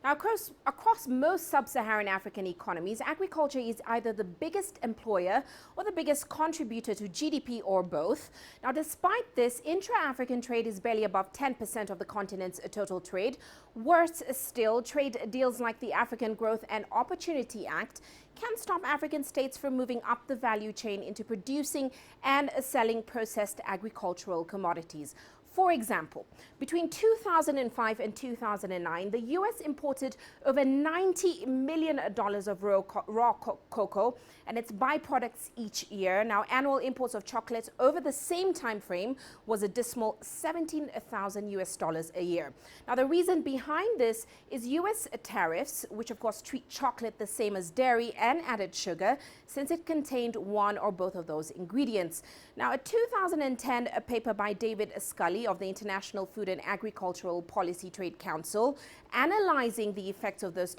Now, across most sub-Saharan African economies, agriculture is either the biggest employer or the biggest contributor to GDP or both. Now, despite this, intra-African trade is barely above 10% of the continent's total trade. Worse still, trade deals like the African Growth and Opportunity Act can stop African states from moving up the value chain into producing and selling processed agricultural commodities. For example, between 2005 and 2009, the U.S. imported over $90 million of raw cocoa and its byproducts each year. Now, annual imports of chocolate over the same time frame was a dismal $17,000 a year. Now, the reason behind this is U.S. tariffs, which of course treat chocolate the same as dairy and added sugar, since it contained one or both of those ingredients. Now, a 2010 paper by David Scully of the International Food and Agricultural Policy Trade Council, analyzing the effects of those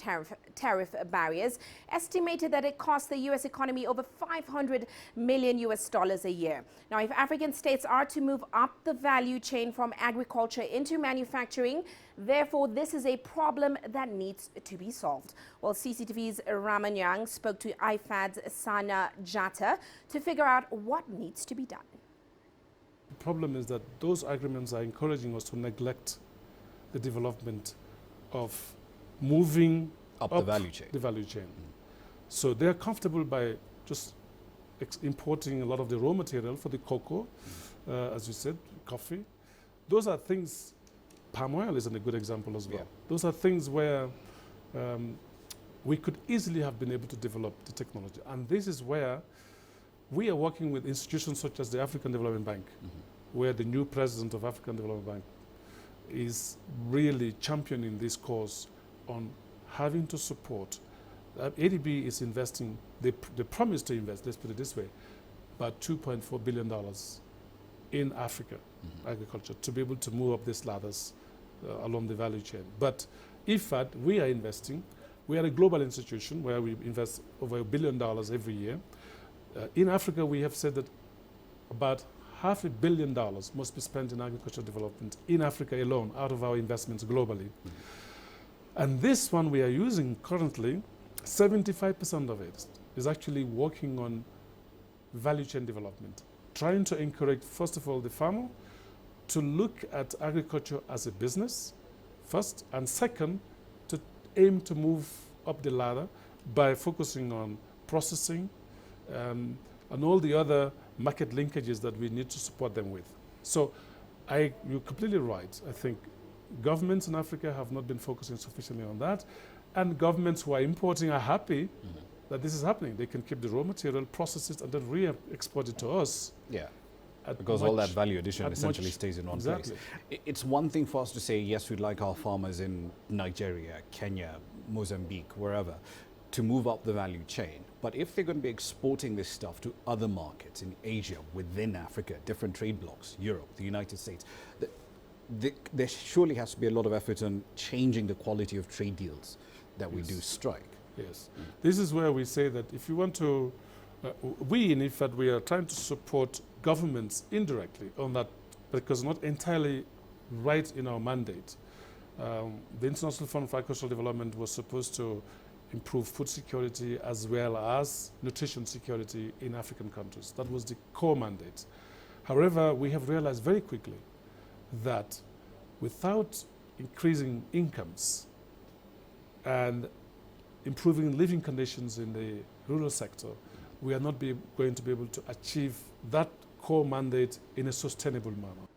tariff barriers, estimated that it cost the U.S. economy over $500 million a year. Now, if African states are to move up the value chain from agriculture into manufacturing, therefore, this is a problem that needs to be solved. Well, CCTV's Ramanyang spoke to IFAD's Sana Jata to figure out what needs to be done. The problem is that those agreements are encouraging us to neglect the development of moving up the value chain. So they're comfortable by just importing a lot of the raw material for the cocoa, as you said, coffee. Those are things. Palm oil is a good example as well. Yeah. Those are things where we could easily have been able to develop the technology. And this is where we are working with institutions such as the African Development Bank, where the new president of African Development Bank is really championing this cause on having to support. ADB is investing, they promise to invest, let's put it this way, about $2.4 billion in Africa, agriculture, to be able to move up these ladders along the value chain. But IFAD, we are investing. We are a global institution where we invest over $1 billion every year. In Africa, we have said that about $500 million must be spent in agricultural development in Africa alone, out of our investments globally. And this one we are using currently, 75% of it is actually working on value chain development, trying to encourage, first of all, the farmer to look at agriculture as a business, first, and second, to aim to move up the ladder by focusing on processing and all the other market linkages that we need to support them with. So you're completely right. I think governments in Africa have not been focusing sufficiently on that, and governments who are importing are happy that this is happening. They can keep the raw material, process it, and then re-export it to us. Yeah. Because all that value addition essentially stays in one place. It's one thing for us to say, yes, we'd like our farmers in Nigeria, Kenya, Mozambique, wherever, to move up the value chain. But if they're going to be exporting this stuff to other markets in Asia, within Africa, different trade blocs, Europe, the United States, there surely has to be a lot of effort on changing the quality of trade deals that we do strike. Yes. This is where we say that if you want to, we in IFAD, we are trying to support governments indirectly on that, because not entirely right in our mandate. The International Fund for Agricultural Development was supposed to improve food security as well as nutrition security in African countries. That was the core mandate. However, we have realized very quickly that without increasing incomes and improving living conditions in the rural sector, we are not going to be able to achieve that core mandate in a sustainable manner.